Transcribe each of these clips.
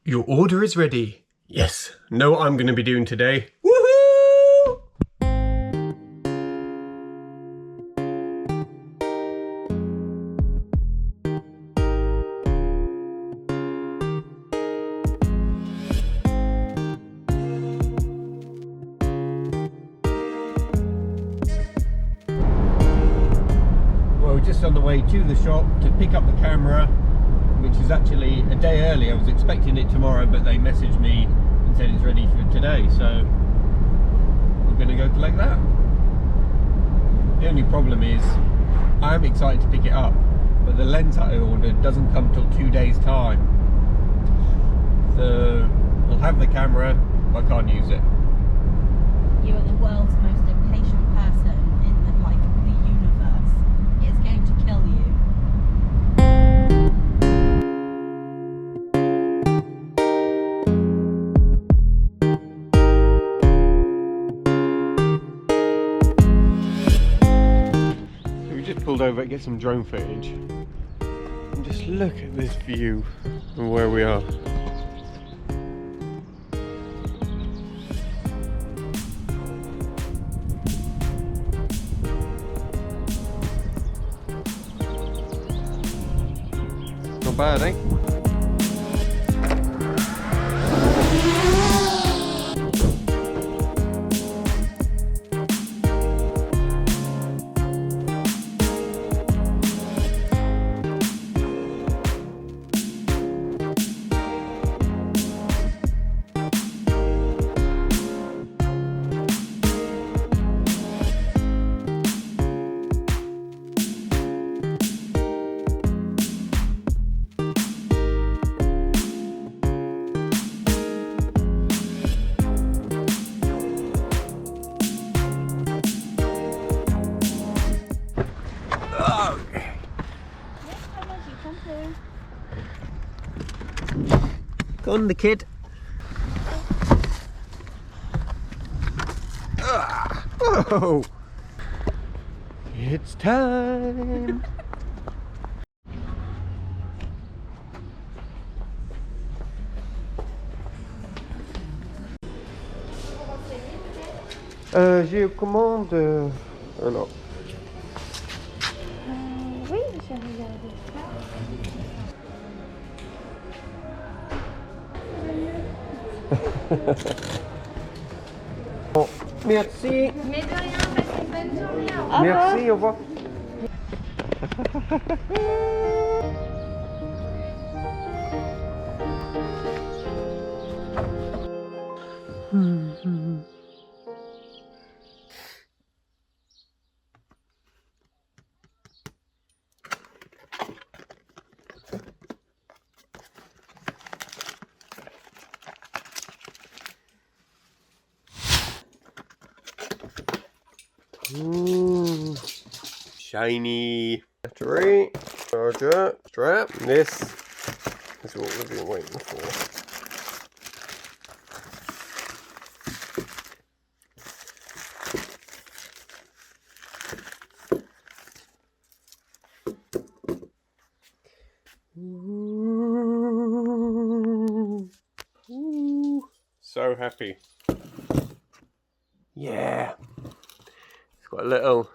Your order is ready. Yes, know what I'm going to be doing today. Woohoo! Well, we're just on the way to the shop to pick up the camera, which is actually a day early. I was expecting it tomorrow, but they messaged me and said it's ready for today, so we're going to go collect that. The only problem is I am excited to pick it up, but the lens that I ordered doesn't come till 2 days time, so I'll have the camera but I can't use it. You are the world's most impatient person in the universe. It's going to kill you. Pulled over to get some drone footage and just look at this view of where we are. Not bad, eh? Go on, the kid. Oh, it's time. Je commande alors. Oui, j'ai regardé ça. Bon, merci. Mais de rien, passez une bonne journée. Au revoir. Merci, au revoir. Ooh, shiny battery, charger, strap. This is what we've been waiting for. Ooh, so happy. Yeah. Got a little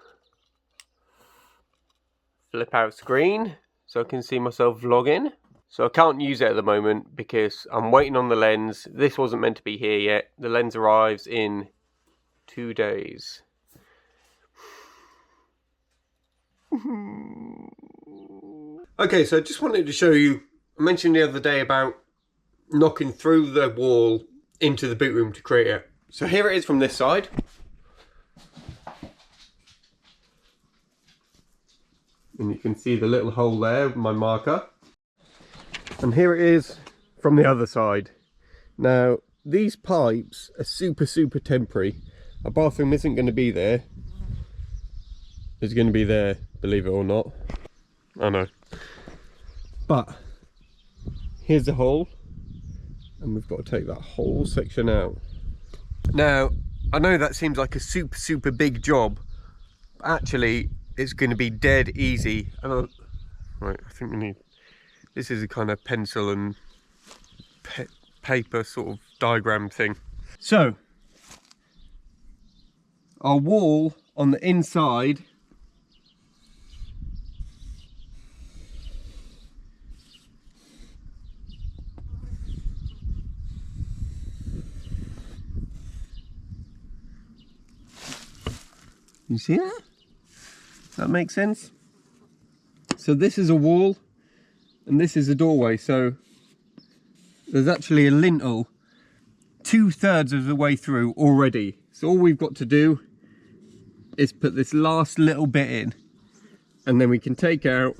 flip out screen so I can see myself vlogging. So I can't use it at the moment because I'm waiting on the lens. This wasn't meant to be here yet. The lens arrives in 2 days. Okay, so I just wanted to show you, I mentioned the other day about knocking through the wall into the boot room to create it. So here it is from this side. And you can see the little hole there, my marker. And here it is from the other side. Now, these pipes are super temporary. A bathroom isn't going to be there. It's going to be there, believe it or not. I know. But, here's the hole. And we've got to take that whole section out. Now, I know that seems like a super big job. But actually, it's going to be dead easy. Right, I think we need, this is a kind of pencil and paper sort of diagram thing. So, our wall on the inside you see that? That makes sense? So this is a wall and this is a doorway, so there's actually a lintel 2/3 of the way through already. So all we've got to do is put this last little bit in, and then we can take out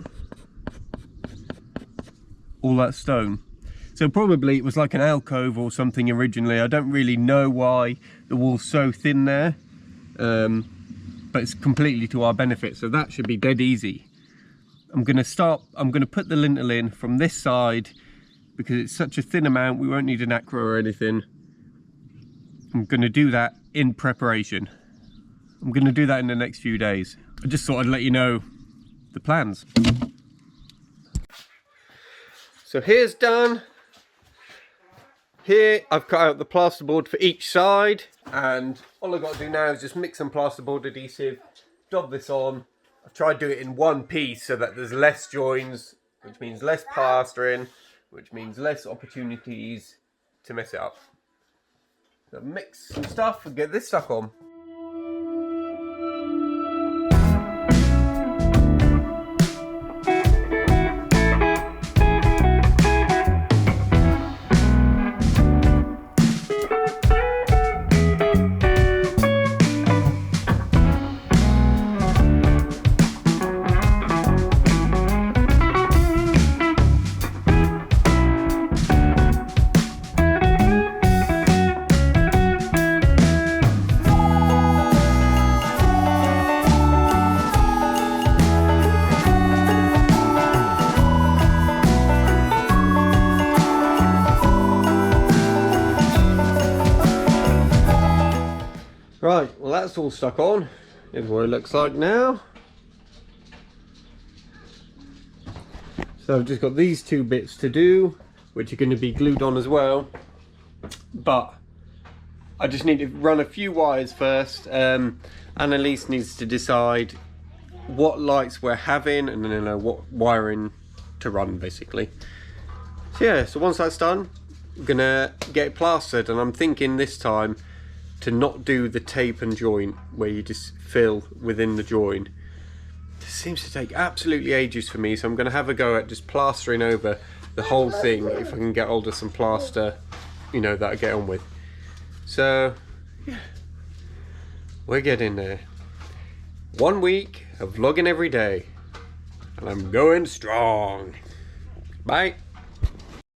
all that stone. So probably it was like an alcove or something originally. I don't really know why the wall's so thin there, but it's completely to our benefit, so that should be dead easy. I'm gonna put the lintel in from this side because it's such a thin amount, we won't need an acro or anything. I'm gonna do that in preparation. I'm gonna do that in the next few days. I just thought I'd let you know the plans. So here's done. Here I've cut out the plasterboard for each side, and all I've got to do now is just mix some plasterboard adhesive, dab this on. I've tried to do it in one piece so that there's less joins, which means less plastering, which means less opportunities to mess it up. So mix some stuff and get this stuck on. Right, well that's all stuck on. Here's what it looks like now. So I've just got these two bits to do, which are going to be glued on as well. But I just need to run a few wires first. Annalise needs to decide what lights we're having and then what wiring to run basically. So yeah, so once that's done, I'm gonna get it plastered, and I'm thinking this time to not do the tape and joint where you just fill within the join. This seems to take absolutely ages for me, so I'm going to have a go at just plastering over the whole thing if I can get hold of some plaster, you know, that I get on with. So yeah, we're getting there. 1 week of vlogging every day, and I'm going strong. Bye.